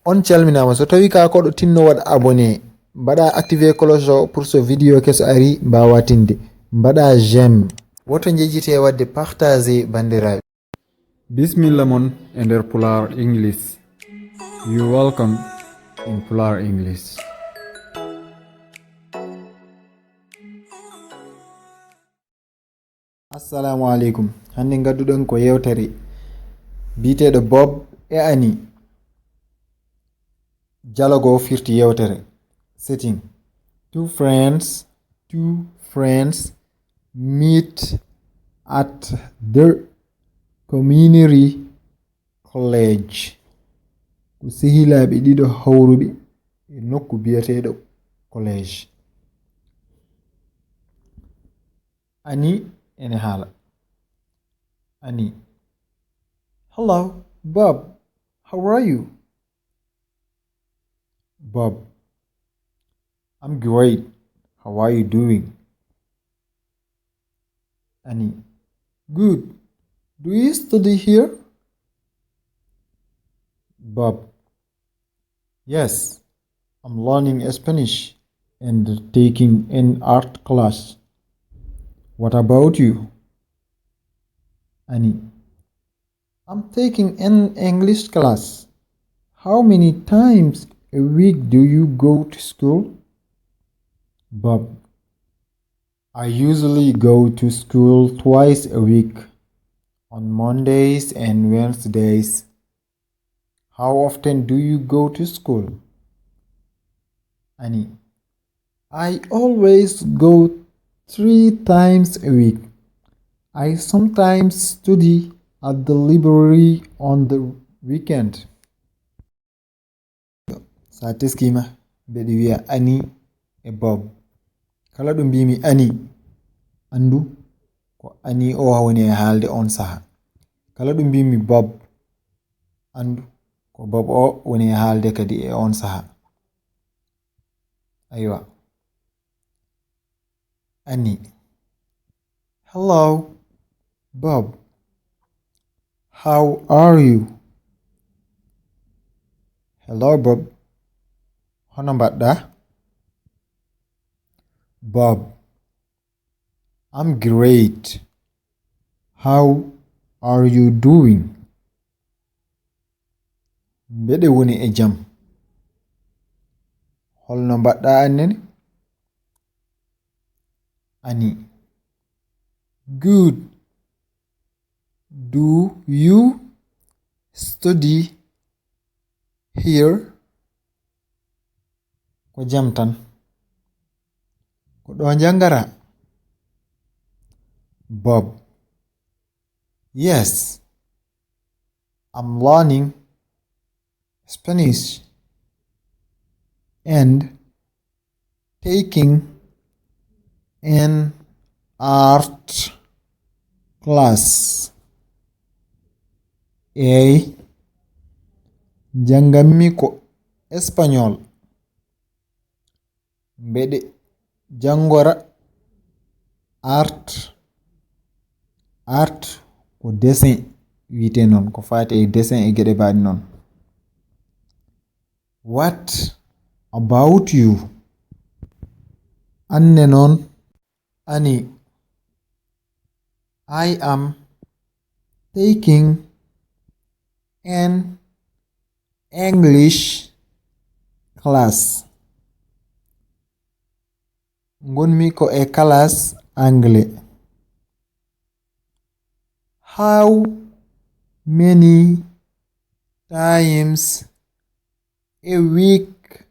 On calminama so tawi ka koɗo tinno waɗa abonné mbaɗa activer cloche o pour so vidéo keso ari mbawa tinde mbaɗa j'aime woto jejjite wadde partager bandiraɓe. Bismillah mon e nder Pulaar English. You welcome in Pulaar English. Assalamu alaikum. Hande gadduɗen ko yewtere biteɗo Bob e Annie. Jalogo firti yewtere. Setting. Two friends meet at the community college. Ko sehilaɓe ɗiɗo hawruɓe e nokku biyeteɗo college. Annie ene haala. Annie: Hello, Bob. How are you? Bob: I'm great. How are you doing? Annie: Good. Do you study here? Bob: Yes. I'm learning Spanish and taking an art class. What about you? Annie: I'm taking an English class. How many times a week do you go to school? Bob: I usually go to school twice a week, on Mondays and Wednesdays. How often do you go to school? Annie: I always go 3 times a week. I sometimes study at the library on the weekend. Sa teskima mbeɗe wi'a Annie e Bob. Kala ɗum mbimi Annie andu ko Annie o woni e haalde on saha. Kala ɗum mbimi Bob andu ko Bob o woni e haalde kadi e on saha. Aywa. Annie: Hello, Bob. How are you? Hello, Bob. Hono mbaɗɗa? Bob: I'm great. How are you doing? Mbeɗe woni e jam. Holno mbaɗɗa annene? Annie: Good. Do you study here? Ko jam tan. Ko ɗo jangara? Bob: Yes. I'm learning Spanish and taking an art class. Janganmi ko Espagnol. Mbeɗe jangora art ko dessin wite non ko fati e dessin e geɗe baɗi non. What about you? Anne non? Annie: I am taking an English class. Ngonmi ko e class anglais. How many times a week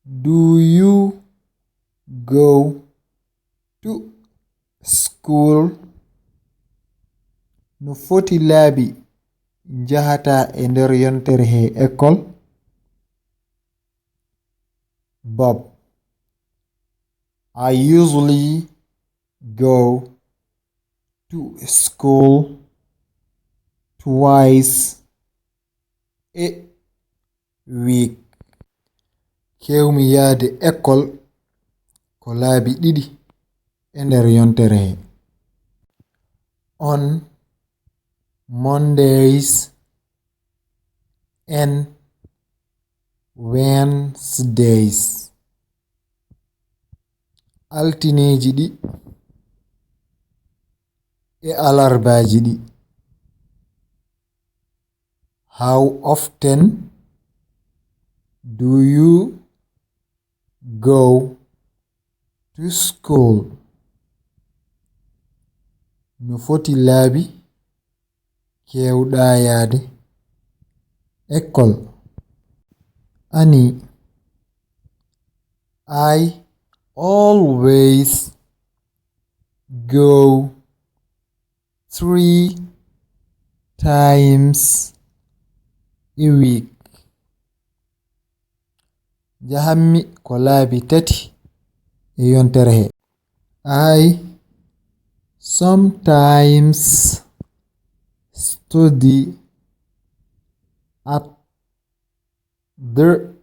do you go to school? No foti laabi jahata e nder yontere he école? Bob: I usually go to school twice a week. Kewmi yaade école ko laabi ɗiɗi e nder yontere he. On Mondays and Wednesdays. Altineji ɗi e alarbaji ɗi. How often do you go to school? No foti laabi kewɗa yaade école. Ani, I always go 3 times a week. Jahammi ko laabi 3 e yontere he. I sometimes study at the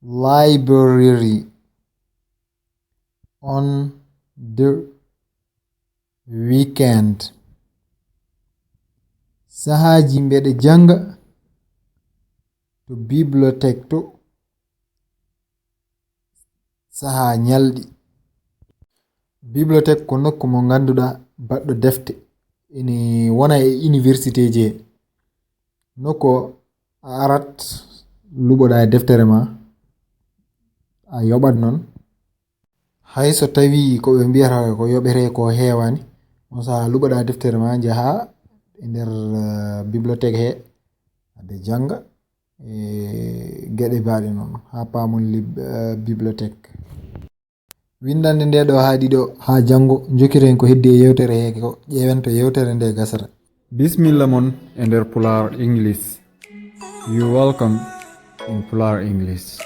library on the weekend. Sahaji mbeɗe janga to bibliothèque to saha nyalɗi. Bibliothèque ko nokku mo ganduɗa baɗɗo defte ene wona e université je. Nokko a arat luɓoɗa e deftere ma a yoɓat non. Hay so tawi ko ɓe mbiyata ko yoɓete ko heewani on saha luɓoɗa deftere ma jaha e nder bibliothèque he ade janga e geɗe baɗe non ha pamon bibliothèque. Windande nde ɗo haaɗi ɗo ha jango jokiren ko heddi e yewtere he ko ƴeewen to yewtere nde gasata. Bismillah mon e nder Pulaar English. You welcome in Pulaar English.